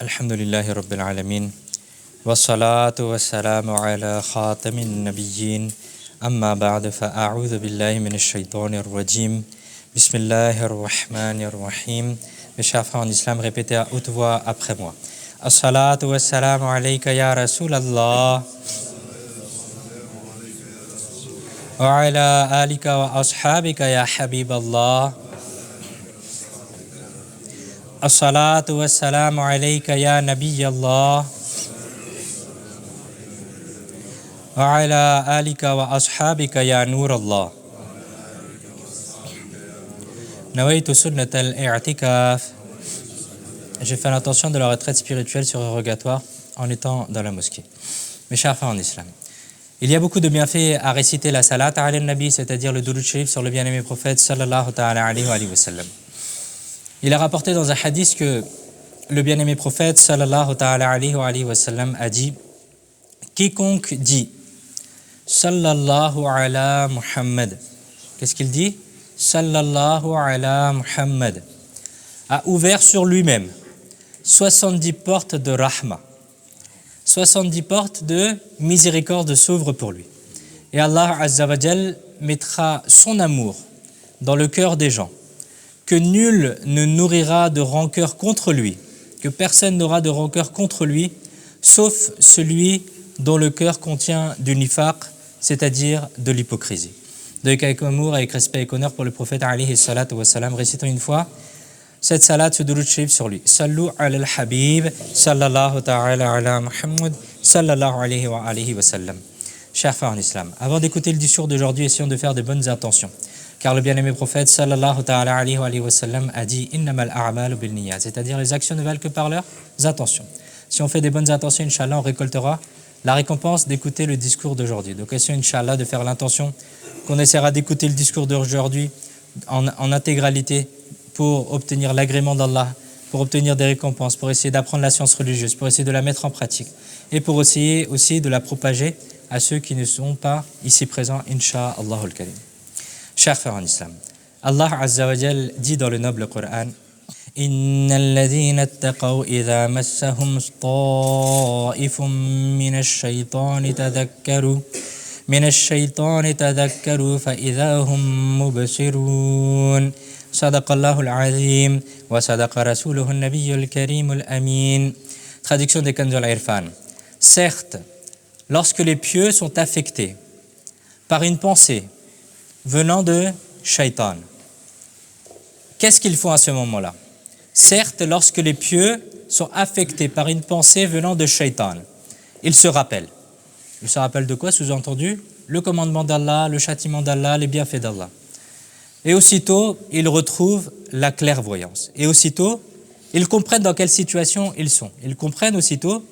Alhamdulillahi Rabbil Alamin. Wassalatu wassalamu ala khatamin nabiyyin. Amma ba'd fa'a'udhu billahi minash shaitanir rajim. Bismillahir rahmanir rahim. Mes chers frères en islam, répétez à haute voix après moi. As-salatu wassalamu alayka ya Rasulallah. Wa ala alika wa ashabika ya Habiballah. As-salatu wassalamu alayka ya Nabiyallah. Wa ala alika wa ashabika ya Nurallah. Nawaitu sunnat al-i'tikaf. J'ai fait l'intention de la retraite spirituelle surrogatoire en étant dans la mosquée. Mes chers frères en islam, il y a beaucoup de bienfaits à réciter la salat ala nabi, c'est-à-dire le durud sharif sur le bien-aimé prophète sallallahu ta'ala alayhi wa sallam. Il est rapporté dans un hadith que le bien-aimé prophète sallallahu ta'ala alayhi wa sallam a dit: quiconque dit sallallahu ala Muhammad, qu'est-ce qu'il dit? Sallallahu ala Muhammad, a ouvert sur lui-même 70 portes de rahma, 70 portes de miséricorde s'ouvrent pour lui. Et Allah Azza wa Jal mettra son amour dans le cœur des gens, que nul ne nourrira de rancœur contre lui, que personne n'aura de rancœur contre lui, sauf celui dont le cœur contient du nifaq, c'est-à-dire de l'hypocrisie. Donc avec amour, avec respect et honneur pour le prophète alayhi salatu wa salam, récitons une fois cette salat, ce durud sharif sur lui. Sallu ala al-habib, sallallahu ta'ala ala Muhammad, sallallahu alayhi wa sallam. Chers frères en islam, avant d'écouter le discours d'aujourd'hui, essayons de faire de bonnes intentions. Car le bien-aimé prophète sallallahu ta'ala alayhi wa sallam a dit innamal a'malu bil niyyat, c'est-à-dire les actions ne valent que par leurs intentions. Si on fait des bonnes intentions, Inch'Allah, on récoltera la récompense d'écouter le discours d'aujourd'hui. Donc essayons, Inch'Allah, de faire l'intention qu'on essaiera d'écouter le discours d'aujourd'hui en intégralité pour obtenir l'agrément d'Allah, pour obtenir des récompenses, pour essayer d'apprendre la science religieuse, pour essayer de la mettre en pratique et pour essayer aussi de la propager à ceux qui ne sont pas ici présents, Inch'Allah al-Karim. Chers frères en islam, Allah Azza wa Jal dit dans le noble Coran: Innal ladhina attaqaw idha massahum ta'ifun minash shaytani tadhakkaru fa idha hum mubsirun. Sadaqallahu al-azim wa sadaqa rasuluhu an-nabiyyu al-karim al-amin. Traduction des Kanz al-Irfan. Certes, lorsque les pieux sont affectés par une pensée venant de shaitan, qu'est-ce qu'ils font à ce moment-là? Certes, lorsque les pieux sont affectés par une pensée venant de shaitan, ils se rappellent. Ils se rappellent de quoi? Sous-entendu, le commandement d'Allah, le châtiment d'Allah, les bienfaits d'Allah. Et aussitôt, ils retrouvent la clairvoyance. Et aussitôt, ils comprennent dans quelle situation ils sont. Ils comprennent aussitôt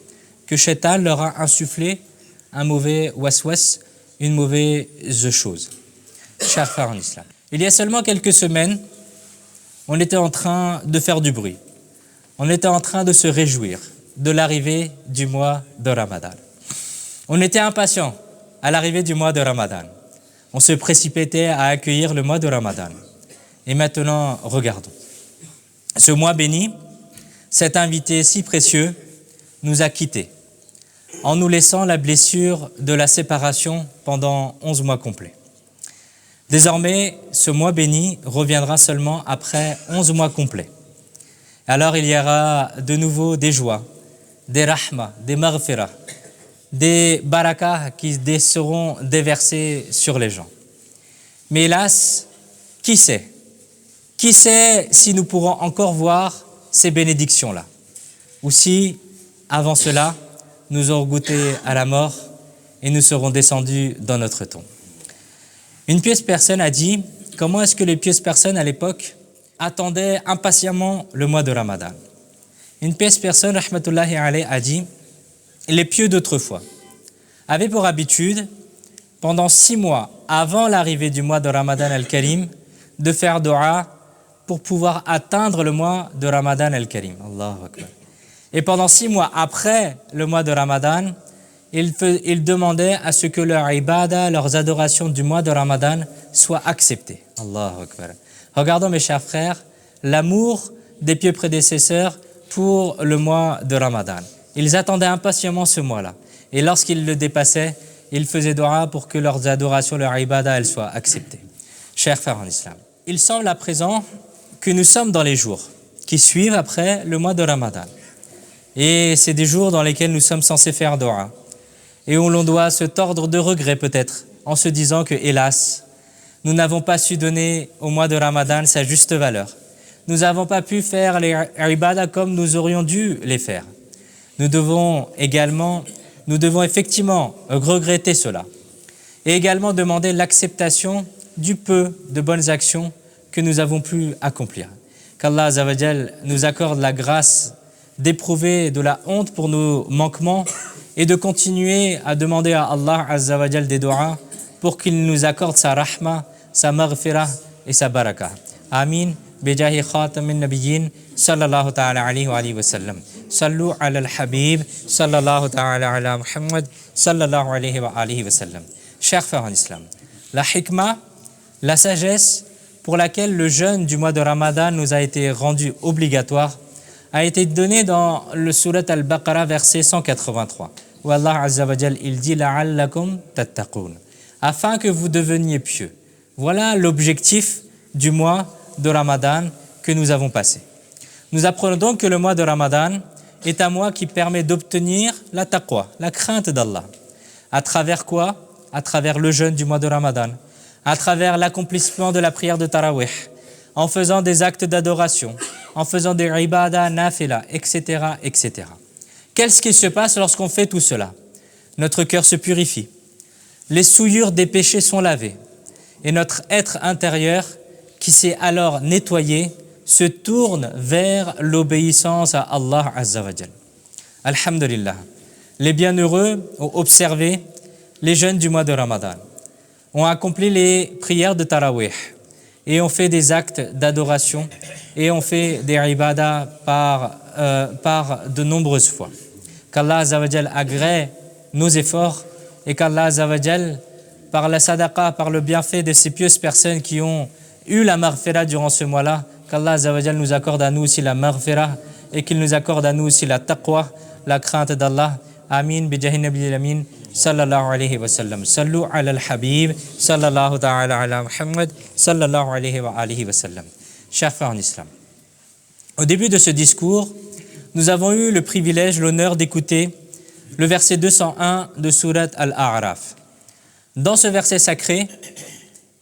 que shaitan leur a insufflé un mauvais waswas, une mauvaise chose. Chers frères en islam, il y a seulement quelques semaines, on était en train de faire du bruit. On était en train de se réjouir de l'arrivée du mois de Ramadan. On était impatients à l'arrivée du mois de Ramadan. On se précipitait à accueillir le mois de Ramadan. Et maintenant, regardons. Ce mois béni, cet invité si précieux nous a quittés en nous laissant la blessure de la séparation pendant 11 mois complets. Désormais, ce mois béni reviendra seulement après 11 mois complets. Alors il y aura de nouveau des joies, des rahmas, des maghfirah, des barakas qui seront déversés sur les gens. Mais hélas, qui sait? Qui sait si nous pourrons encore voir ces bénédictions-là? Ou si, avant cela, nous aurons goûté à la mort et nous serons descendus dans notre tombe. Une pieuse personne a dit comment est-ce que les pieuses personnes à l'époque attendaient impatiemment le mois de Ramadan. Une pieuse personne, rahmatullahi alayhi, a dit les pieux d'autrefois avaient pour habitude, pendant 6 mois avant l'arrivée du mois de Ramadan al-Karim, de faire dua pour pouvoir atteindre le mois de Ramadan al-Karim. Allahu Akbar. Et pendant 6 mois après le mois de Ramadan, ils demandaient à ce que leur ibadah, leurs adorations du mois de Ramadan soient acceptées. Allahu Akbar. Regardons mes chers frères, l'amour des pieux prédécesseurs pour le mois de Ramadan. Ils attendaient impatiemment ce mois-là. Et lorsqu'ils le dépassaient, ils faisaient dua pour que leurs adorations, leurs ibadah, elles soient acceptées. Chers frères en islam, il semble à présent que nous sommes dans les jours qui suivent après le mois de Ramadan. Et c'est des jours dans lesquels nous sommes censés faire dua. Et où l'on doit se tordre de regret peut-être, en se disant que, hélas, nous n'avons pas su donner au mois de Ramadan sa juste valeur. Nous n'avons pas pu faire les ibadah comme nous aurions dû les faire. Nous devons effectivement regretter cela. Et également demander l'acceptation du peu de bonnes actions que nous avons pu accomplir. Qu'Allah Azza wa Jal nous accorde la grâce d'éprouver de la honte pour nos manquements et de continuer à demander à Allah Azza wa Jal des du'as pour qu'il nous accorde sa rahma, sa maghfirah et sa baraka. Amin. Bijahi khatamin nabiyyin sallallahu ta'ala alayhi wa alihi wa sallam. Sallu ala al-habib sallallahu ta'ala ala Muhammad sallallahu alayhi wa alihi wa sallam. Chers frères en islam, la hikmah, la sagesse pour laquelle le jeûne du mois de Ramadan nous a été rendu obligatoire a été donnée dans le surat Al-Baqarah verset 183 où Allah Azza wa Jal il dit la'allakum tattaqun, afin que vous deveniez pieux. Voilà l'objectif du mois de Ramadan que nous avons passé. Nous apprenons donc que le mois de Ramadan est un mois qui permet d'obtenir la taqwa, la crainte d'Allah. À travers quoi? À travers le jeûne du mois de Ramadan, à travers l'accomplissement de la prière de Tarawih, en faisant des actes d'adoration, en faisant des ibadah, nafila, etc., etc. Qu'est-ce qui se passe lorsqu'on fait tout cela? Notre cœur se purifie, les souillures des péchés sont lavées, et notre être intérieur, qui s'est alors nettoyé, se tourne vers l'obéissance à Allah Azza wa Jal. Alhamdulillah. Les bienheureux ont observé les jeûnes du mois de Ramadan, ont accompli les prières de Tarawih et ont fait des actes d'adoration et ont fait des ibadah par de nombreuses fois. Qu'Allah Azza wa Jal agrée nos efforts et qu'Allah Azza wa Jal, par la sadaqa, par le bienfait de ces pieuses personnes qui ont eu la maghfira durant ce mois-là, qu'Allah Azza wa Jal nous accorde à nous aussi la maghfira et qu'il nous accorde à nous aussi la taqwa, la crainte d'Allah. Amin, bijahi nabiyil amin, sallallahu alayhi wa sallam. Sallu ala al-habib, sallallahu ta'ala ala Muhammad, sallallahu alayhi wa alihi wa sallam. Chers frères en islam, au début de ce discours, nous avons eu le privilège, l'honneur d'écouter le verset 201 de Surat Al-A'raf. Dans ce verset sacré,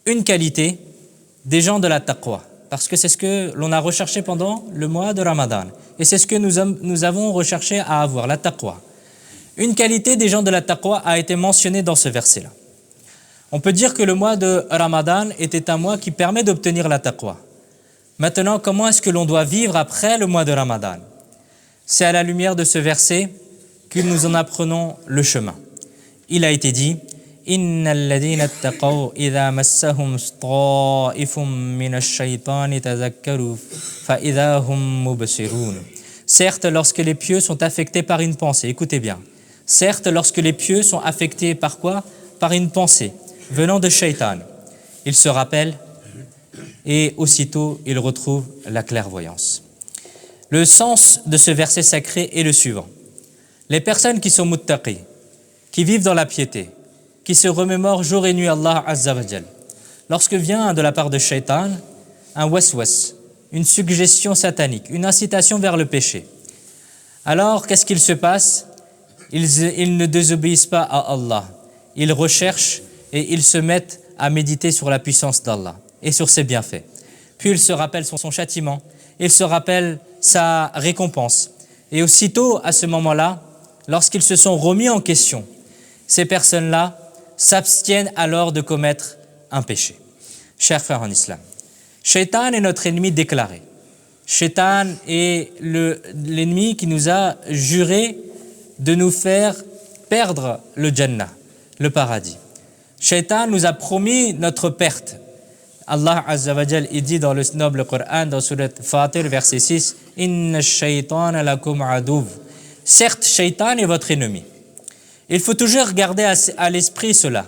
une qualité des gens de la taqwa, parce que c'est ce que l'on a recherché pendant le mois de Ramadan, et c'est ce que nous avons recherché à avoir, la taqwa. Une qualité des gens de la taqwa a été mentionnée dans ce verset-là. On peut dire que le mois de Ramadan était un mois qui permet d'obtenir la taqwa. Maintenant, comment est-ce que l'on doit vivre après le mois de Ramadan? C'est à la lumière de ce verset que nous en apprenons le chemin. Il a été dit Innal ladhina ittaqaw idha massahum ta'ifun minash shaitani tadhakkaru fa idha hum mubsirun. Certes, lorsque les pieux sont affectés par une pensée, écoutez bien. Certes, lorsque les pieux sont affectés par quoi? Par une pensée venant de Shaitan. Ils se rappellent et aussitôt ils retrouvent la clairvoyance. Le sens de ce verset sacré est le suivant. Les personnes qui sont muttaqi, qui vivent dans la piété, qui se remémorent jour et nuit Allah Azza wa Jal, lorsque vient de la part de Shaitan un waswas, une suggestion satanique, une incitation vers le péché, alors qu'est-ce qu'il se passe? Ils ne désobéissent pas à Allah. Ils recherchent et ils se mettent à méditer sur la puissance d'Allah et sur ses bienfaits. Puis ils se rappellent son châtiment, ils se rappellent sa récompense. Et aussitôt, à ce moment-là, lorsqu'ils se sont remis en question, ces personnes-là s'abstiennent alors de commettre un péché. Chers frères en islam, Shaitan est notre ennemi déclaré. Shaitan est l'ennemi qui nous a juré de nous faire perdre le Jannah, le paradis. Shaitan nous a promis notre perte. Allah Azza wa Jal dit dans le noble Coran, dans Surat Fatir, verset 6, « Inna shaytana lakum aduv » Certes, Shaitan est votre ennemi. Il faut toujours garder à l'esprit cela,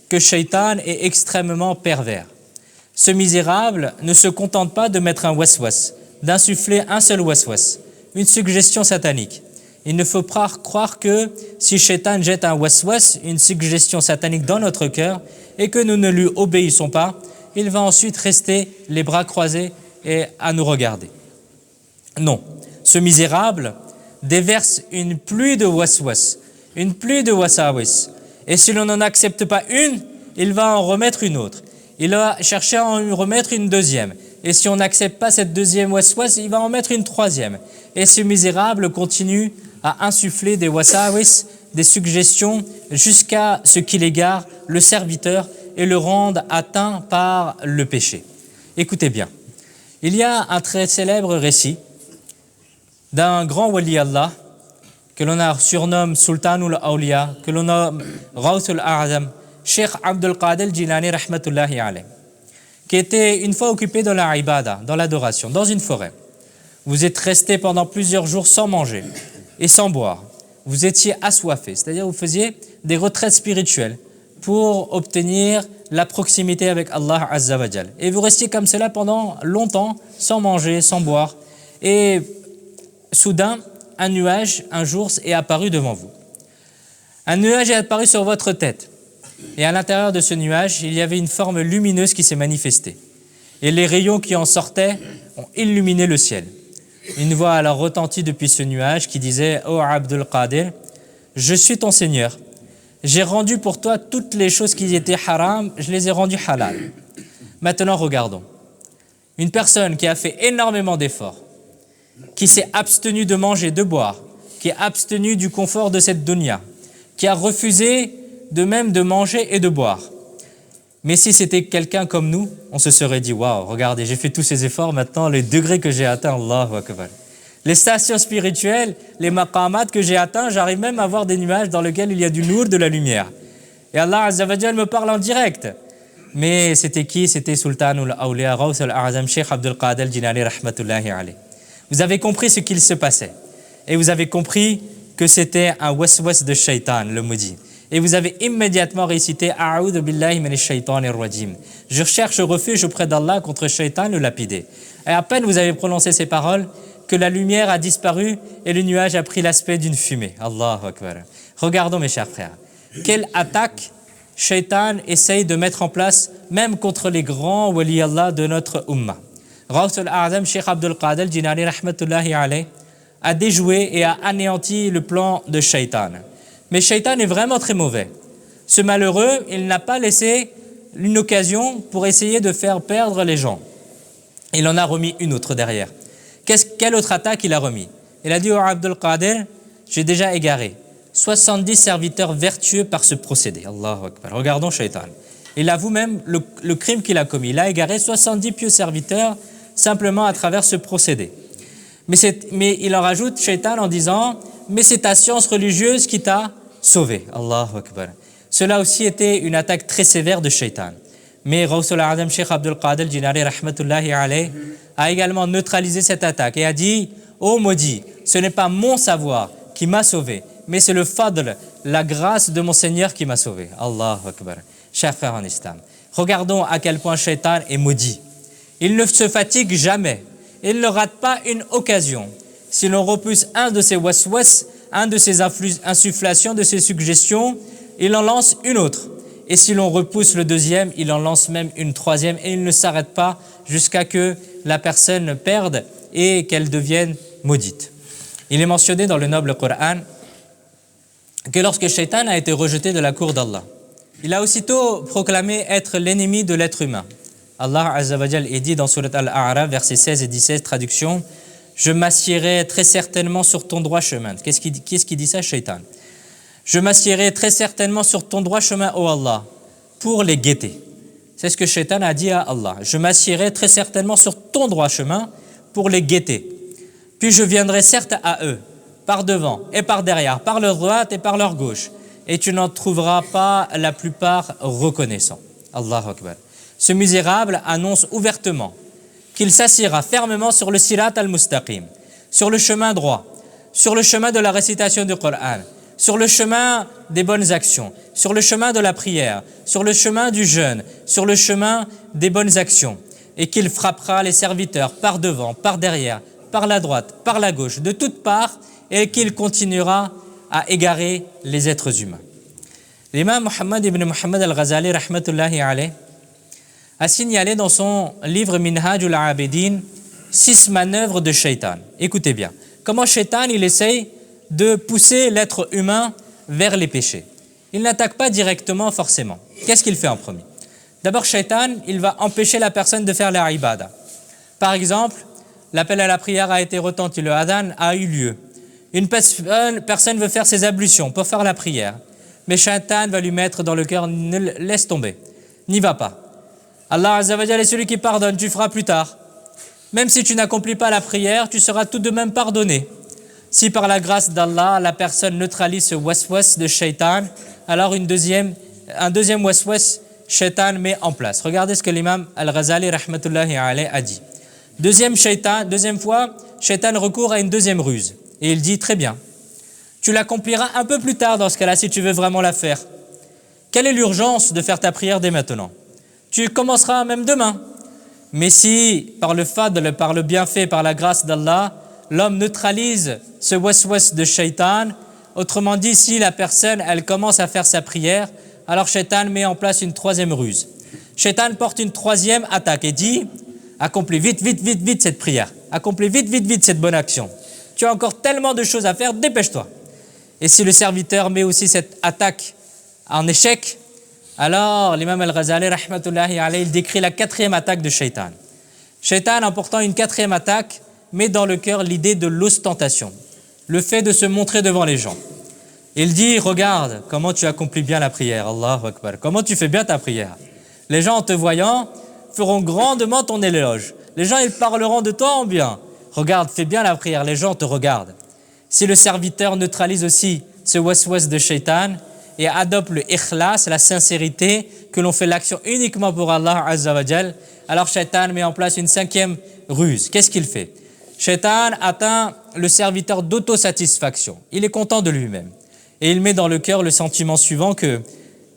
que Shaitan est extrêmement pervers. Ce misérable ne se contente pas de mettre un waswas, d'insuffler un seul waswas, une suggestion satanique. Il ne faut pas croire que si Shaitan jette un waswas, une suggestion satanique dans notre cœur, et que nous ne lui obéissons pas, il va ensuite rester les bras croisés et à nous regarder. Non, ce misérable déverse une pluie de waswas, une pluie de wasawis. Et si l'on n'en accepte pas une, il va en remettre une autre. Il va chercher à en remettre une deuxième. Et si on n'accepte pas cette deuxième waswas, il va en mettre une troisième. Et ce misérable continue à insuffler des wasawis, des suggestions, jusqu'à ce qu'il égare le serviteur et le rende atteint par le péché. Écoutez bien, il y a un très célèbre récit d'un grand wali Allah que l'on a surnomme Sultanul Awliya, que l'on nomme Ghawthul A'zam, Cheikh Abdul Qadir Jilani rahmatullahi alayh, qui était une fois occupé dans la ibada, dans l'adoration, dans une forêt. Vous êtes resté pendant plusieurs jours sans manger et sans boire. Vous étiez assoiffé, c'est-à-dire vous faisiez des retraites spirituelles pour obtenir la proximité avec Allah Azza wa Jal. Et vous restiez comme cela pendant longtemps, sans manger, sans boire. Et soudain, un nuage, un jour, est apparu devant vous. Un nuage est apparu sur votre tête. Et à l'intérieur de ce nuage, il y avait une forme lumineuse qui s'est manifestée. Et les rayons qui en sortaient ont illuminé le ciel. Une voix alors retentit depuis ce nuage qui disait « Oh Abdul Qadir, je suis ton Seigneur. J'ai rendu pour toi toutes les choses qui étaient haram, je les ai rendues halal. Maintenant, regardons. Une personne qui a fait énormément d'efforts, qui s'est abstenu de manger, de boire, qui est abstenu du confort de cette dunya, qui a refusé de même de manger et de boire. Mais si c'était quelqu'un comme nous, on se serait dit « Waouh, regardez, j'ai fait tous ces efforts, maintenant les degrés que j'ai atteints, Allahu Akbar. Les stations spirituelles, les maqamat que j'ai atteints, j'arrive même à voir des nuages dans lesquels il y a du nour, de la lumière. Et Allah Azza wa Jal me parle en direct. » Mais c'était qui? C'était Sultanul Awliya, Ghawthul A'zam, Cheikh Abdul Qadir Jilani rahmatullahi alayh. Vous avez compris ce qu'il se passait. Et vous avez compris que c'était un waswas de shaitan, le maudit. Et vous avez immédiatement récité « A'udhu billahi minash shaitanir rajim ». Je cherche refuge auprès d'Allah contre shaitan, le lapidé. Et à peine vous avez prononcé ces paroles, que la lumière a disparu et le nuage a pris l'aspect d'une fumée. Allahu Akbar. Regardons mes chers frères. Quelle attaque shaitan essaye de mettre en place, même contre les grands wali Allah de notre ummah. Ghawthul A'zam, Cheikh Abdul Qadir Jilani rahmatullahi alayh, a déjoué et a anéanti le plan de shaitan. Mais shaitan est vraiment très mauvais. Ce malheureux, il n'a pas laissé une occasion pour essayer de faire perdre les gens. Il en a remis une autre derrière. Quelle autre attaque il a remis? Il a dit au Abdul Qadir, j'ai déjà égaré 70 serviteurs vertueux par ce procédé. Allahu Akbar. Regardons shaitan. Il avoue même le crime qu'il a commis. Il a égaré 70 pieux serviteurs simplement à travers ce procédé. Mais il en rajoute, shaitan, en disant, mais c'est ta science religieuse qui t'a sauvé. Allahu Akbar. Cela aussi était une attaque très sévère de shaitan. Mais Ghawthul A'zam, Cheikh Abdul Qadir Jilani rahmatullahi alayh, a également neutralisé cette attaque et a dit « Oh maudit, ce n'est pas mon savoir qui m'a sauvé, mais c'est le fadl, la grâce de mon Seigneur qui m'a sauvé. » Allahu Akbar. Chers frères en islam, regardons à quel point shaitan est maudit. Il ne se fatigue jamais. Il ne rate pas une occasion. Si l'on repousse un de ses waswas, un de ses insufflations, de ses suggestions, il en lance une autre. Et si l'on repousse le deuxième, il en lance même une troisième et il ne s'arrête pas jusqu'à que la personne perde et qu'elle devienne maudite. Il est mentionné dans le noble Coran que lorsque Shaitan a été rejeté de la cour d'Allah, il a aussitôt proclamé être l'ennemi de l'être humain. Allah Azza wa Jal est dit dans Surat Al-A'raf, versets 16 et 17, traduction, « Je m'assiérai très certainement sur ton droit chemin. » Qu'est-ce qui dit ça, Shaitan? « Je m'assiérai très certainement sur ton droit chemin, ô Allah, pour les guetter. » C'est ce que Shaitan a dit à Allah. « Je m'assiérai très certainement sur ton droit chemin pour les guetter. Puis je viendrai certes à eux, par devant et par derrière, par leur droite et par leur gauche. Et tu n'en trouveras pas la plupart reconnaissants. » Allahu Akbar. Ce misérable annonce ouvertement qu'il s'assiera fermement sur le sirat al-mustaqim, sur le chemin droit, sur le chemin de la récitation du Coran, sur le chemin des bonnes actions, sur le chemin de la prière, sur le chemin du jeûne, sur le chemin des bonnes actions, et qu'il frappera les serviteurs par devant, par derrière, par la droite, par la gauche, de toutes parts, et qu'il continuera à égarer les êtres humains. L'imam Muhammad ibn Muhammad al-Ghazali rahmatullahi alayh a signalé dans son livre Minhajul Abidin 6 manœuvres de Shaitan. Écoutez bien, comment Shaitan il essaye de pousser l'être humain vers les péchés. Il n'attaque pas directement forcément. Qu'est-ce qu'il fait en premier? D'abord, Shaitan, il va empêcher la personne de faire la ibada. Par exemple, l'appel à la prière a été retenti, le adhan a eu lieu. Une personne veut faire ses ablutions pour faire la prière, mais Shaitan va lui mettre dans le cœur, laisse tomber, n'y va pas. Allah Azza wa Jalla est celui qui pardonne, tu feras plus tard. Même si tu n'accomplis pas la prière, tu seras tout de même pardonné. Si par la grâce d'Allah, la personne neutralise ce waswas de Shaitan, alors un deuxième waswas, Shaitan met en place. Regardez ce que l'imam Al-Ghazali rahmatullahi alayh a dit. Deuxième fois, Shaitan recourt à une deuxième ruse. Et il dit, très bien, tu l'accompliras un peu plus tard dans ce cas-là si tu veux vraiment la faire. Quelle est l'urgence de faire ta prière dès maintenant? Tu commenceras même demain. Mais si, par le fadl, par le bienfait, par la grâce d'Allah, l'homme neutralise ce waswas de Shaitan, autrement dit, si la personne, elle commence à faire sa prière, alors Shaitan met en place une troisième ruse. Shaitan porte une troisième attaque et dit, accomplis vite cette prière, accomplis vite cette bonne action. Tu as encore tellement de choses à faire, dépêche-toi. Et si le serviteur met aussi cette attaque en échec, alors l'imam Al-Ghazali rahmatullahi alayhi, il décrit la quatrième attaque de Shaitan. Shaitan, en portant une quatrième attaque, met dans le cœur l'idée de l'ostentation, le fait de se montrer devant les gens. Il dit, regarde comment tu accomplis bien la prière, Allahu Akbar, comment tu fais bien ta prière. Les gens en te voyant feront grandement ton éloge. Les gens, ils parleront de toi en bien. Regarde, fais bien la prière, les gens te regardent. Si le serviteur neutralise aussi ce waswas de Shaitan et adopte le ikhlas, la sincérité, que l'on fait l'action uniquement pour Allah Azza wa Jal, alors Shaitan met en place une cinquième ruse. Qu'est-ce qu'il fait? Shaitan atteint le serviteur d'autosatisfaction. Il est content de lui-même. Et il met dans le cœur le sentiment suivant que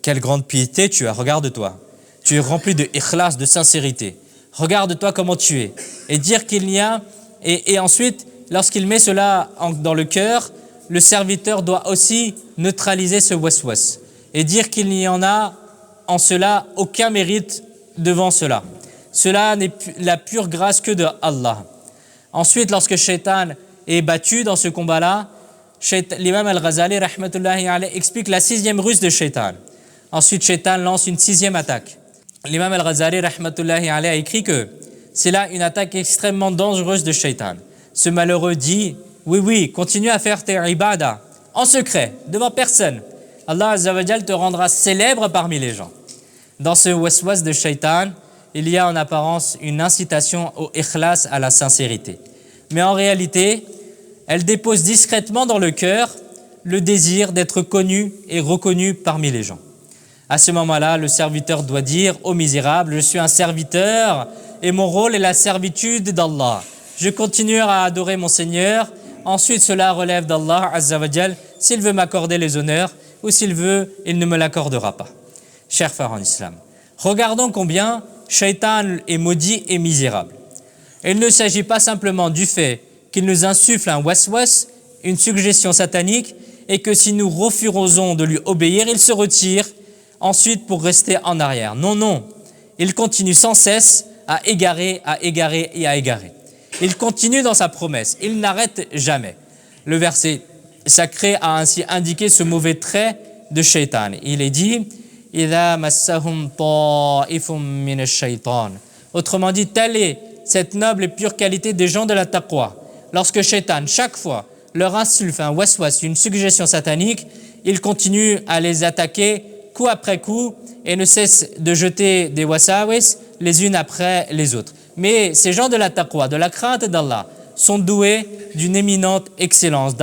quelle grande piété tu as, regarde-toi. Tu es rempli de ikhlas, de sincérité. Regarde-toi comment tu es. Et dire qu'il n'y a... Et ensuite, lorsqu'il met cela dans le cœur, le serviteur doit aussi neutraliser ce waswas et dire qu'il n'y en a en cela aucun mérite devant cela. Cela n'est la pure grâce que de Allah. Ensuite, lorsque Shaitan est battu dans ce combat-là, l'imam Al-Ghazali rahmatullahi alayhi explique la sixième ruse de Shaitan. Ensuite, Shaitan lance une sixième attaque. L'imam Al-Ghazali rahmatullahi alayhi a écrit que c'est là une attaque extrêmement dangereuse de Shaitan. Ce malheureux dit, oui, continue à faire tes ibadah en secret, devant personne. Allah Azza wa Jal te rendra célèbre parmi les gens. Dans ce waswas de Shaitan, il y a en apparence une incitation au ikhlas, à la sincérité. Mais en réalité, elle dépose discrètement dans le cœur le désir d'être connu et reconnu parmi les gens. À ce moment-là, le serviteur doit dire « Ô misérable, je suis un serviteur et mon rôle est la servitude d'Allah. Je continuerai à adorer mon Seigneur. Ensuite, cela relève d'Allah Azza wa Jal. S'il veut m'accorder les honneurs ou s'il veut, il ne me l'accordera pas. » Chers frères en islam, regardons combien Shaitan est maudit et misérable. Il ne s'agit pas simplement du fait qu'il nous insuffle un waswas, une suggestion satanique, et que si nous refusons de lui obéir, il se retire ensuite pour rester en arrière. Non, il continue sans cesse à égarer. Il continue dans sa promesse, il n'arrête jamais. Le verset sacré a ainsi indiqué ce mauvais trait de Shaitan. Il est dit « Idha massahum ta'ifum min ash-shaytan » Autrement dit, telle est cette noble et pure qualité des gens de la taqwa. Lorsque Shaitan, chaque fois, leur insuffle un waswas, une suggestion satanique, il continue à les attaquer coup après coup et ne cesse de jeter des wasawis les unes après les autres. Mais ces gens de la taqwa, de la crainte d'Allah, sont doués d'une éminente excellence,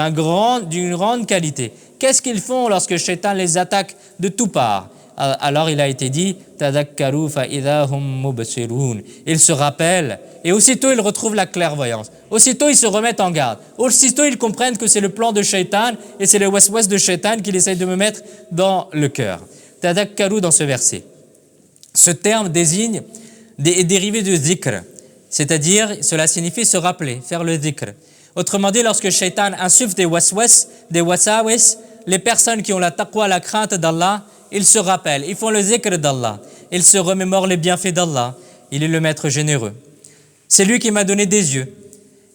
d'une grande qualité. Qu'est-ce qu'ils font lorsque Shaitan les attaque de toutes parts? Alors il a été dit « Tadakkaru fa idha hum mubsirun » Ils se rappellent et aussitôt ils retrouvent la clairvoyance. Aussitôt ils se remettent en garde. Aussitôt ils comprennent que c'est le plan de Shaitan et c'est le waswas de Shaitan qu'il essaye de me mettre dans le cœur. Tadakkaru dans ce verset. Ce terme désigne est dérivé de zikr. C'est-à-dire, cela signifie se rappeler, faire le dhikr. Autrement dit, lorsque Shaitan insuffle des wasawis, les personnes qui ont la taqwa, la crainte d'Allah, ils se rappellent, ils font le dhikr d'Allah, ils se remémorent les bienfaits d'Allah. Il est le maître généreux. C'est lui qui m'a donné des yeux.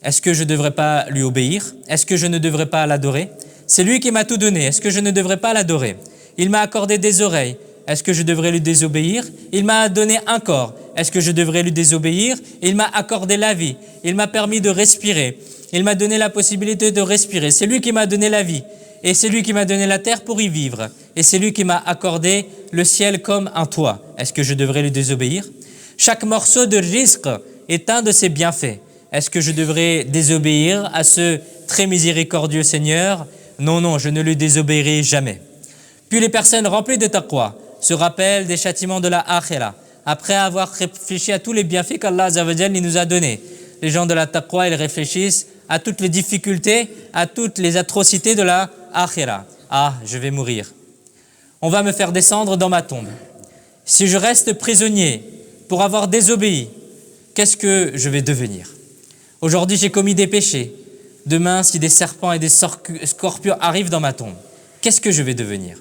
Est-ce que je ne devrais pas lui obéir? Est-ce que je ne devrais pas l'adorer? C'est lui qui m'a tout donné. Est-ce que je ne devrais pas l'adorer? Il m'a accordé des oreilles. Est-ce que je devrais lui désobéir? Il m'a donné un corps. Est-ce que je devrais lui désobéir? Il m'a accordé la vie. Il m'a permis de respirer. Il m'a donné la possibilité de respirer. C'est lui qui m'a donné la vie. Et c'est lui qui m'a donné la terre pour y vivre. Et c'est lui qui m'a accordé le ciel comme un toit. Est-ce que je devrais lui désobéir? Chaque morceau de rizq est un de ses bienfaits. Est-ce que je devrais désobéir à ce très miséricordieux Seigneur? Non, non, je ne lui désobéirai jamais. Puis les personnes remplies de taqwa se rappellent des châtiments de la akhira, après avoir réfléchi à tous les bienfaits qu'Allah Azza wa Jal nous a donnés. Les gens de la taqwa, ils réfléchissent à toutes les difficultés, à toutes les atrocités de la akhira. Ah, je vais mourir. On va me faire descendre dans ma tombe. Si je reste prisonnier pour avoir désobéi, qu'est-ce que je vais devenir? Aujourd'hui, j'ai commis des péchés. Demain, si des serpents et des scorpions arrivent dans ma tombe, qu'est-ce que je vais devenir?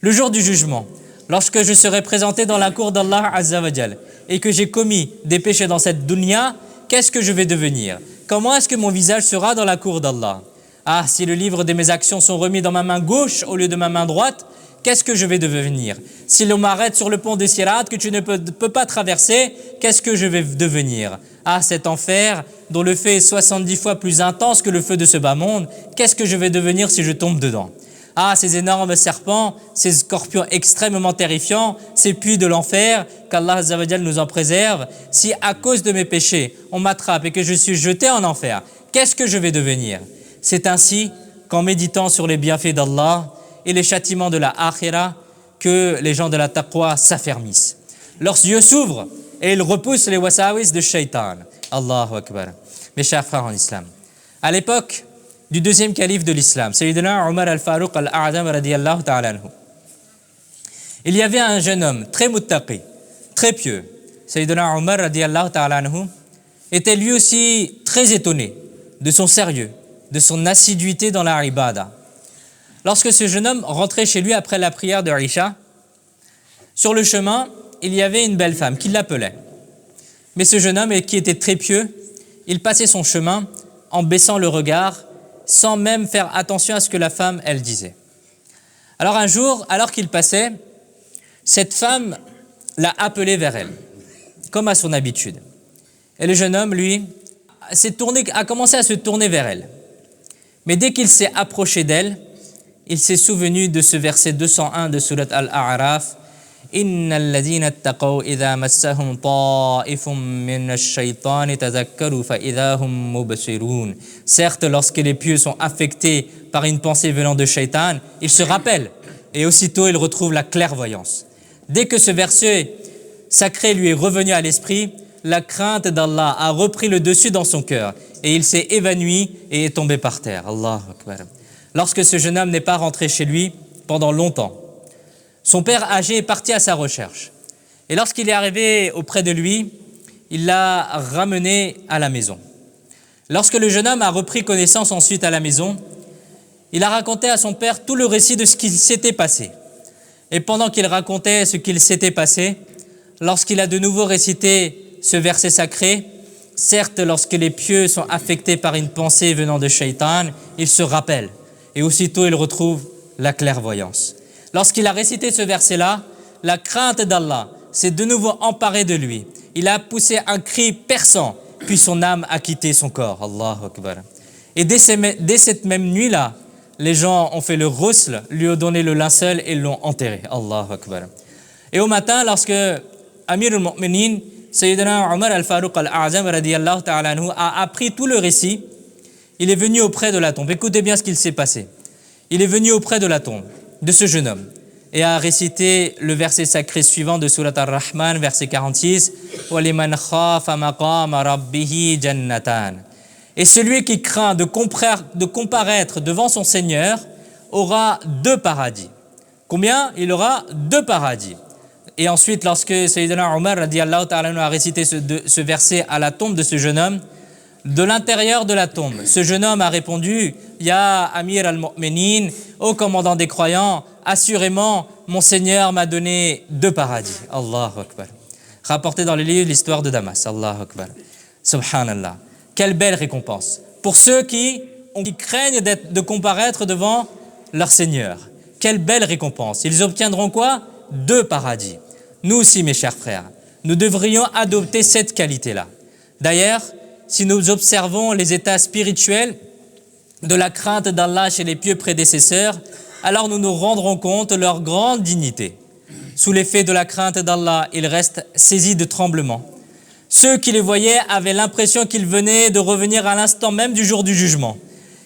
Le jour du jugement, lorsque je serai présenté dans la cour d'Allah Azza wa Jal et que j'ai commis des péchés dans cette dunya, qu'est-ce que je vais devenir? Comment est-ce que mon visage sera dans la cour d'Allah? Ah, si le livre de mes actions sont remis dans ma main gauche au lieu de ma main droite, qu'est-ce que je vais devenir? Si l'on m'arrête sur le pont de Sirat que tu ne peux pas traverser, qu'est-ce que je vais devenir? Ah, cet enfer dont le feu est 70 fois plus intense que le feu de ce bas monde, qu'est-ce que je vais devenir si je tombe dedans? Ah, ces énormes serpents, ces scorpions extrêmement terrifiants, ces puits de l'enfer, qu'Allah Azza wa Jal nous en préserve. Si à cause de mes péchés, on m'attrape et que je suis jeté en enfer, qu'est-ce que je vais devenir? C'est ainsi qu'en méditant sur les bienfaits d'Allah et les châtiments de la akhira, que les gens de la taqwa s'affermissent. Leurs yeux s'ouvrent et ils repoussent les wasawis de shaitan. Allahu Akbar. Mes chers frères en islam, à l'époque du deuxième calife de l'islam, Sayyidina Omar al-Faruq al-A'zam radiyallahu ta'ala anhu, il y avait un jeune homme très muttaqi, très pieux. Sayyidina Omar radiyallahu ta'ala anhu était lui aussi très étonné de son sérieux, de son assiduité dans la ibada. Lorsque ce jeune homme rentrait chez lui après la prière de Isha, sur le chemin, il y avait une belle femme qui l'appelait. Mais ce jeune homme, qui était très pieux, il passait son chemin en baissant le regard, sans même faire attention à ce que la femme, elle disait. Alors un jour, alors qu'il passait, cette femme l'a appelé vers elle, comme à son habitude. Et le jeune homme, lui, a commencé à se tourner vers elle. Mais dès qu'il s'est approché d'elle, il s'est souvenu de ce verset 201 de Surat Al-A'raf. Innal ladhina ittaqaw idha massahum ta'ifun minash shaitani tadhakkaru fa idha hum mubsirun. Certes, lorsque les pieux sont affectés par une pensée venant de Shaitan, ils se rappellent et aussitôt ils retrouvent la clairvoyance. Dès que ce verset sacré lui est revenu à l'esprit, la crainte d'Allah a repris le dessus dans son cœur et il s'est évanoui et est tombé par terre. Allahu Akbar. Lorsque ce jeune homme n'est pas rentré chez lui pendant longtemps, son père âgé est parti à sa recherche. Et lorsqu'il est arrivé auprès de lui, il l'a ramené à la maison. Lorsque le jeune homme a repris connaissance ensuite à la maison, il a raconté à son père tout le récit de ce qui s'était passé. Et pendant qu'il racontait ce qu'il s'était passé, lorsqu'il a de nouveau récité ce verset sacré, certes, lorsque les pieux sont affectés par une pensée venant de Shaitan, ils se rappellent et aussitôt ils retrouvent la clairvoyance. Lorsqu'il a récité ce verset-là, la crainte d'Allah s'est de nouveau emparée de lui. Il a poussé un cri perçant, puis son âme a quitté son corps. Allahu Akbar. Et dès cette même nuit-là, les gens ont fait le ghusl, lui ont donné le linceul et l'ont enterré. Allahu Akbar. Et au matin, lorsque Amir al-Mu'minin, Sayyidina Omar al-Faruq al-A'zam radiyallahu ta'ala anhu, a appris tout le récit, il est venu auprès de la tombe. Écoutez bien ce qu'il s'est passé. Il est venu auprès de la tombe de ce jeune homme et a récité le verset sacré suivant de Surat Ar-Rahman, verset 46, « وَلِمَنْ خَافَ مَقَامَ رَبِّهِ جَنَّتَانِ » Et celui qui craint de comparaître devant son Seigneur aura 2 paradis. Combien? Il aura 2 paradis. Et ensuite, lorsque Sayyidina Omar radiallahu ta'ala a récité ce verset à la tombe de ce jeune homme, de l'intérieur de la tombe, ce jeune homme a répondu « Ya Amir al-Mu'minin, ô commandant des croyants, assurément, mon Seigneur m'a donné 2 paradis. » Allahu Akbar. Rapporté dans le livre l'histoire de Damas. Allahu Akbar. Subhanallah. Quelle belle récompense pour ceux qui craignent de comparaître devant leur Seigneur. Quelle belle récompense. Ils obtiendront quoi? 2 paradis. Nous aussi, mes chers frères, nous devrions adopter cette qualité-là. D'ailleurs, si nous observons les états spirituels de la crainte d'Allah chez les pieux prédécesseurs, alors nous nous rendrons compte de leur grande dignité. Sous l'effet de la crainte d'Allah, ils restent saisis de tremblement. Ceux qui les voyaient avaient l'impression qu'ils venaient de revenir à l'instant même du jour du jugement.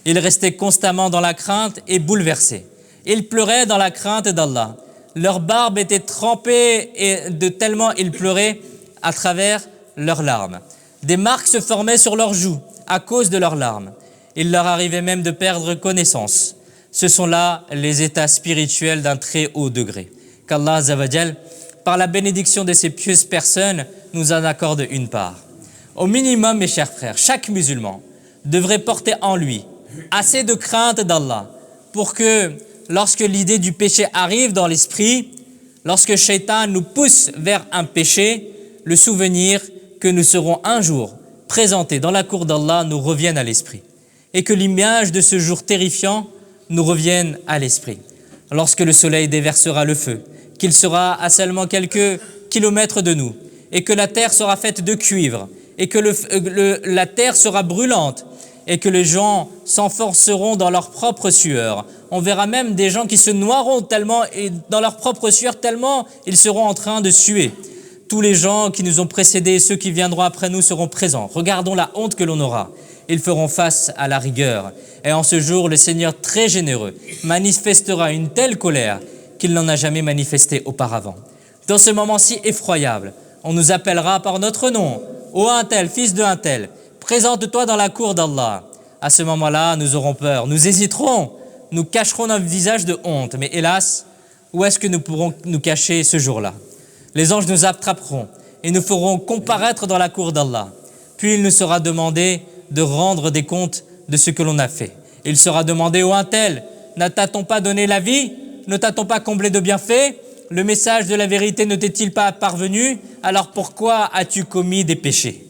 Ils restaient constamment dans la crainte et bouleversés. Ils pleuraient dans la crainte d'Allah. Leur barbe était trempée et de tellement ils pleuraient à travers leurs larmes. Des marques se formaient sur leurs joues à cause de leurs larmes. Il leur arrivait même de perdre connaissance. Ce sont là les états spirituels d'un très haut degré. Qu'Allah Azza wa Jal, par la bénédiction de ces pieuses personnes, nous en accorde une part. Au minimum, mes chers frères, chaque musulman devrait porter en lui assez de crainte d'Allah pour que, lorsque l'idée du péché arrive dans l'esprit, lorsque Shaitan nous pousse vers un péché, le souvenir que nous serons un jour présentés dans la cour d'Allah nous revienne à l'esprit et que l'image de ce jour terrifiant nous revienne à l'esprit. Lorsque le soleil déversera le feu, qu'il sera à seulement quelques kilomètres de nous et que la terre sera faite de cuivre et que la terre sera brûlante et que les gens s'enforceront dans leur propre sueur. On verra même des gens qui se noieront tellement et dans leur propre sueur tellement ils seront en train de suer. Tous les gens qui nous ont précédés et ceux qui viendront après nous seront présents. Regardons la honte que l'on aura. Ils feront face à la rigueur. Et en ce jour, le Seigneur très généreux manifestera une telle colère qu'il n'en a jamais manifesté auparavant. Dans ce moment si effroyable, on nous appellera par notre nom. Ô un tel, fils de un tel, présente-toi dans la cour d'Allah. À ce moment-là, nous aurons peur, nous hésiterons, nous cacherons notre visage de honte. Mais hélas, où est-ce que nous pourrons nous cacher ce jour-là? Les anges nous attraperont et nous feront comparaître dans la cour d'Allah. Puis il nous sera demandé de rendre des comptes de ce que l'on a fait. Il sera demandé ô un tel, ne t'a-t-on pas donné la vie? Ne t'a-t-on pas comblé de bienfaits? Le message de la vérité ne t'est-il pas parvenu? Alors pourquoi as-tu commis des péchés?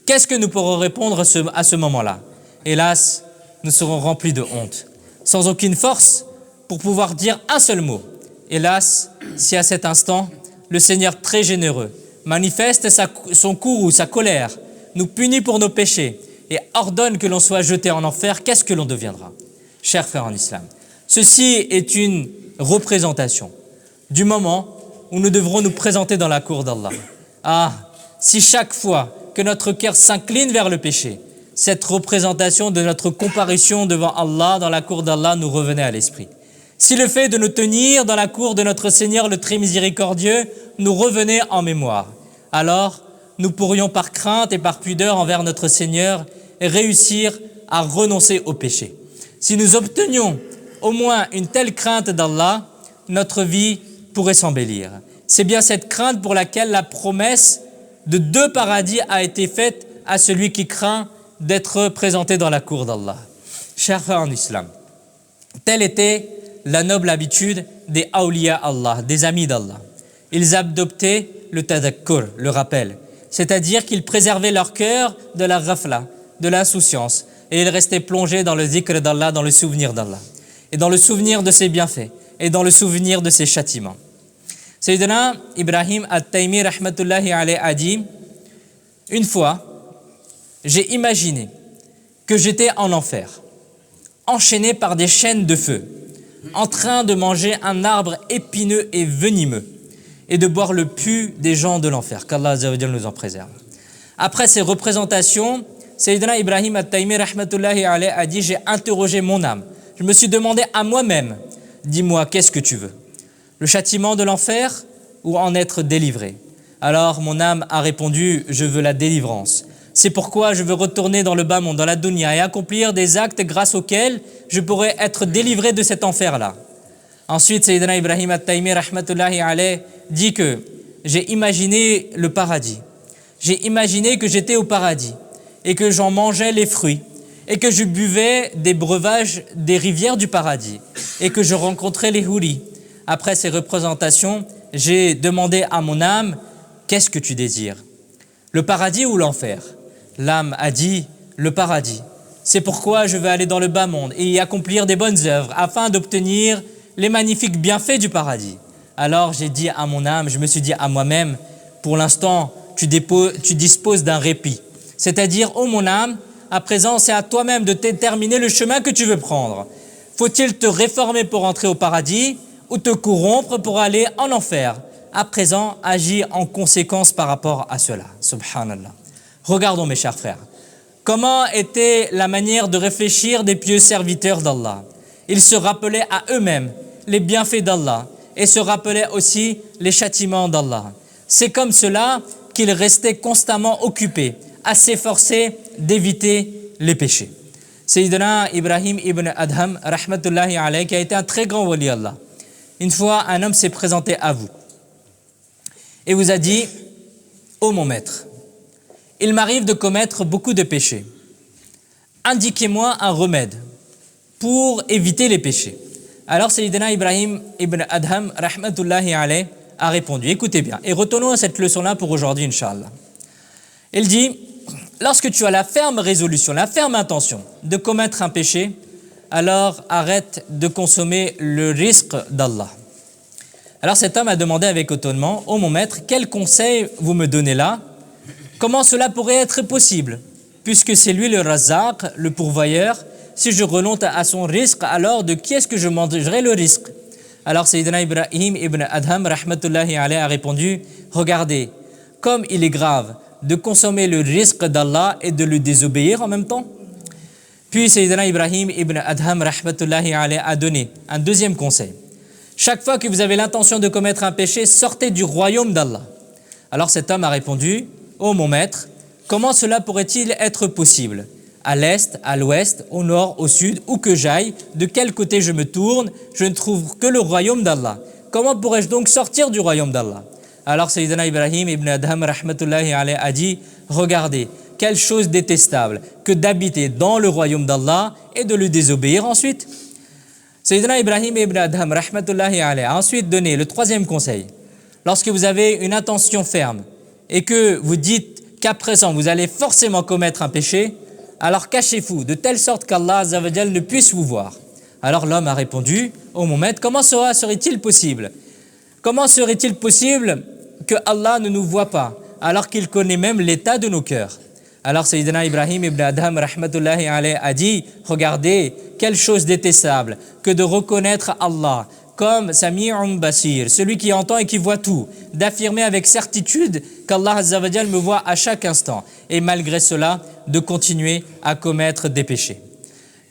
Qu'est-ce que nous pourrons répondre à ce moment-là? Hélas, nous serons remplis de honte, sans aucune force pour pouvoir dire un seul mot. Hélas, si à cet instant, le Seigneur très généreux manifeste son courroux, sa colère, nous punit pour nos péchés et ordonne que l'on soit jeté en enfer, qu'est-ce que l'on deviendra? Chers frères en islam, ceci est une représentation du moment où nous devrons nous présenter dans la cour d'Allah. Ah, si chaque fois que notre cœur s'incline vers le péché, cette représentation de notre comparution devant Allah dans la cour d'Allah nous revenait à l'esprit. Si le fait de nous tenir dans la cour de notre Seigneur le très miséricordieux nous revenait en mémoire, alors nous pourrions par crainte et par pudeur envers notre Seigneur réussir à renoncer au péché. Si nous obtenions au moins une telle crainte d'Allah, notre vie pourrait s'embellir. C'est bien cette crainte pour laquelle la promesse de 2 paradis a été faite à celui qui craint d'être présenté dans la cour d'Allah. Chers frères en islam, telle était la noble habitude des awliya Allah, des amis d'Allah. Ils adoptaient le tadakkur, le rappel, c'est-à-dire qu'ils préservaient leur cœur de la ghafla, de l'insouciance, et ils restaient plongés dans le dhikr d'Allah, dans le souvenir d'Allah, et dans le souvenir de ses bienfaits, et dans le souvenir de ses châtiments. Sayyidina Ibrahim at-Taymi rahmatullahi alayhi a dit, une fois, j'ai imaginé que j'étais en enfer, enchaîné par des chaînes de feu, en train de manger un arbre épineux et venimeux et de boire le pu des gens de l'enfer. Qu'Allah Azza wa Jalla nous en préserve. Après ces représentations, Sayyidina Ibrahim at-Taymi rahmatullahi alayhi a dit, j'ai interrogé mon âme. Je me suis demandé à moi-même, dis-moi, qu'est-ce que tu veux? Le châtiment de l'enfer ou en être délivré? Alors mon âme a répondu, je veux la délivrance. C'est pourquoi je veux retourner dans le bas monde, dans la dunya, et accomplir des actes grâce auxquels je pourrais être délivré de cet enfer-là. Ensuite, Sayyidina Ibrahim at-Taymi rahmatullahi alayhi dit que j'ai imaginé le paradis. J'ai imaginé que j'étais au paradis et que j'en mangeais les fruits et que je buvais des breuvages des rivières du paradis et que je rencontrais les houris. Après ces représentations, j'ai demandé à mon âme, qu'est-ce que tu désires? Le paradis ou l'enfer? L'âme a dit, le paradis. C'est pourquoi je vais aller dans le bas monde et y accomplir des bonnes œuvres afin d'obtenir les magnifiques bienfaits du paradis. Alors j'ai dit à mon âme, je me suis dit à moi-même, pour l'instant, tu disposes d'un répit. C'est-à-dire, ô mon âme, à présent, c'est à toi-même de déterminer le chemin que tu veux prendre. Faut-il te réformer pour entrer au paradis ou te corrompre pour aller en enfer? À présent, agis en conséquence par rapport à cela. Subhanallah. Regardons mes chers frères. Comment était la manière de réfléchir des pieux serviteurs d'Allah? Ils se rappelaient à eux-mêmes les bienfaits d'Allah et se rappelaient aussi les châtiments d'Allah. C'est comme cela qu'ils restaient constamment occupés à s'efforcer d'éviter les péchés. Sayyidina Ibrahim ibn Adham, rahmatullahi alayhi, qui a été un très grand wali Allah. Une fois, un homme s'est présenté à vous et vous a dit, ô mon maître, il m'arrive de commettre beaucoup de péchés. Indiquez-moi un remède pour éviter les péchés. Alors Sayyidina Ibrahim ibn Adham, rahmatullahi alayhi, a répondu, écoutez bien, et retournons à cette leçon-là pour aujourd'hui, Inch'Allah. Il dit, lorsque tu as la ferme résolution, la ferme intention de commettre un péché, alors arrête de consommer le risque d'Allah. Alors cet homme a demandé avec étonnement, ô mon maître, quel conseil vous me donnez là? Comment cela pourrait être possible? Puisque c'est lui le Razzaq, le pourvoyeur, si je remonte à son risque, alors de qui est-ce que je mangerai le risque? Alors Sayyidina Ibrahim ibn Adham, rahmatullahi alayhi, a répondu, regardez, comme il est grave de consommer le risque d'Allah et de lui désobéir en même temps. Puis Sayyidina Ibrahim ibn Adham, rahmatullahi alayhi, a donné un deuxième conseil. Chaque fois que vous avez l'intention de commettre un péché, sortez du royaume d'Allah. Alors cet homme a répondu, ô mon maître, comment cela pourrait-il être possible? À l'est, à l'ouest, au nord, au sud, où que j'aille, de quel côté je me tourne, je ne trouve que le royaume d'Allah. Comment pourrais-je donc sortir du royaume d'Allah? Alors Sayyidina Ibrahim ibn Adham, rahmatullahi alayhi, a dit, regardez, quelle chose détestable que d'habiter dans le royaume d'Allah et de le désobéir ensuite. Sayyidina Ibrahim ibn Adham, rahmatullahi alayhi, a ensuite donné le troisième conseil. Lorsque vous avez une intention ferme et que vous dites qu'à présent vous allez forcément commettre un péché, alors cachez-vous de telle sorte qu'Allah Azza wa Jal ne puisse vous voir. Alors l'homme a répondu, ô mon maître, comment cela serait-il possible? Comment serait-il possible que Allah ne nous voit pas alors qu'il connaît même l'état de nos cœurs? Alors Sayyidina Ibrahim ibn Adham, rahmatullahi alayhi, a dit, regardez, quelle chose détestable que de reconnaître Allah comme Sami'un Basir, celui qui entend et qui voit tout, d'affirmer avec certitude qu'Allah Azza wa Jal me voit à chaque instant et malgré cela de continuer à commettre des péchés.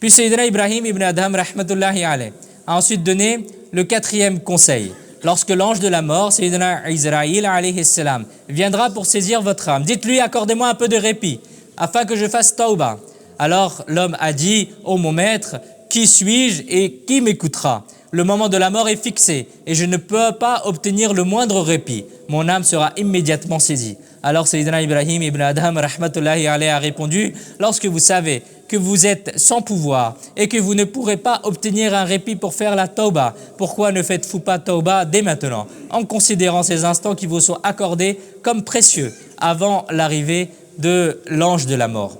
Puis Sayyidina Ibrahim ibn Adham, rahmatullahi alayhi, a ensuite donné le quatrième conseil. Lorsque l'ange de la mort, Sayyidina Israël alayhi salam, viendra pour saisir votre âme, dites-lui, accordez-moi un peu de répit afin que je fasse tauba. Alors l'homme a dit, ô mon maître, qui suis-je et qui m'écoutera? Le moment de la mort est fixé et je ne peux pas obtenir le moindre répit. Mon âme sera immédiatement saisie. Alors Sayyidina Ibrahim ibn Adham, rahmatullahi alayhi, a répondu, lorsque vous savez que vous êtes sans pouvoir et que vous ne pourrez pas obtenir un répit pour faire la tauba, pourquoi ne faites-vous pas tauba dès maintenant, en considérant ces instants qui vous sont accordés comme précieux avant l'arrivée de l'ange de la mort?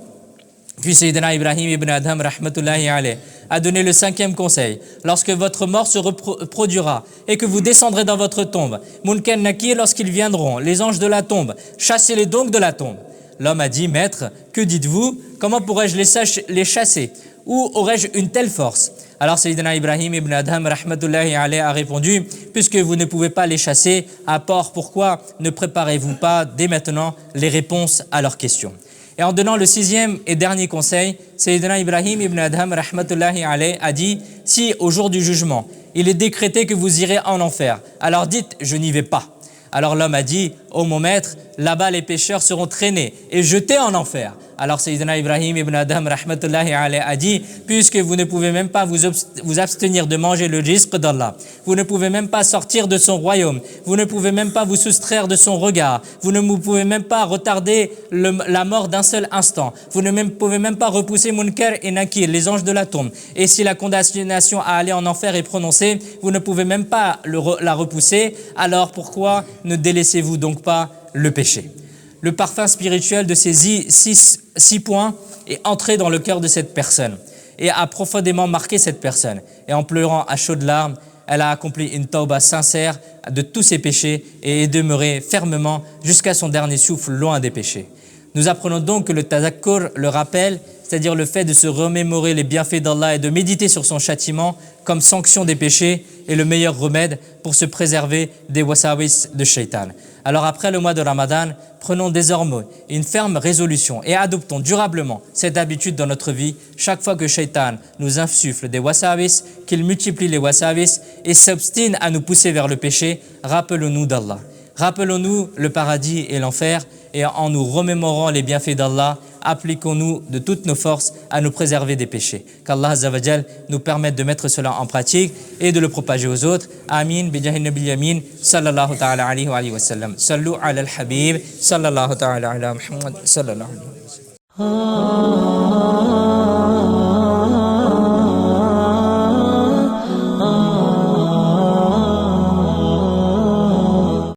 Puis Sayyidina Ibrahim ibn Adham, rahmatullahi alayhi, a donné le cinquième conseil. Lorsque votre mort se reproduira et que vous descendrez dans votre tombe, Munkar Nakir, lorsqu'ils viendront, les anges de la tombe, chassez-les donc de la tombe. L'homme a dit, maître, que dites-vous? Comment pourrais-je les chasser? Où aurais-je une telle force? Alors Sayyidina Ibrahim ibn Adham, rahmatullahi alayhi, a répondu, puisque vous ne pouvez pas les chasser, à part pourquoi ne préparez-vous pas dès maintenant les réponses à leurs questions? Et en donnant le sixième et dernier conseil, Sayyidina Ibrahim ibn Adham, rahmatullahi alayhi, a dit, si au jour du jugement, il est décrété que vous irez en enfer, alors dites, je n'y vais pas. Alors l'homme a dit, ô mon maître, là-bas les pécheurs seront traînés et jetés en enfer. Alors Sayyidina Ibrahim ibn Adam rahmatullahi alayhi a dit, puisque vous ne pouvez même pas vous abstenir de manger le rizq d'Allah, vous ne pouvez même pas sortir de son royaume, vous ne pouvez même pas vous soustraire de son regard, vous ne pouvez même pas retarder la mort d'un seul instant, vous ne pouvez même pas repousser Munkar et Nakir, les anges de la tombe. Et si la condamnation à aller en enfer est prononcée, vous ne pouvez même pas la repousser, alors pourquoi ne délaissez-vous donc pas le péché? Le parfum spirituel de ces six points est entré dans le cœur de cette personne et a profondément marqué cette personne. Et en pleurant à chaudes larmes, elle a accompli une tauba sincère de tous ses péchés et est demeurée fermement jusqu'à son dernier souffle loin des péchés. Nous apprenons donc que le tazakkur, le rappel, c'est-à-dire le fait de se remémorer les bienfaits d'Allah et de méditer sur son châtiment comme sanction des péchés, est le meilleur remède pour se préserver des wasawis de shaitan. Alors après le mois de Ramadan, prenons désormais une ferme résolution et adoptons durablement cette habitude dans notre vie. Chaque fois que shaitan nous insuffle des wasawis, qu'il multiplie les wasawis et s'obstine à nous pousser vers le péché, rappelons-nous d'Allah. Rappelons-nous le paradis et l'enfer, et en nous remémorant les bienfaits d'Allah, appliquons-nous de toutes nos forces à nous préserver des péchés. Qu'Allah Azza wa Jal nous permette de mettre cela en pratique et de le propager aux autres. Amin. Bijahi Nabil Yamin. Sallallahu ta'ala alayhi wa sallam. Sallu ala al-Habib. Sallallahu ta'ala ala Muhammad. Sallallahu alayhi wa sallam.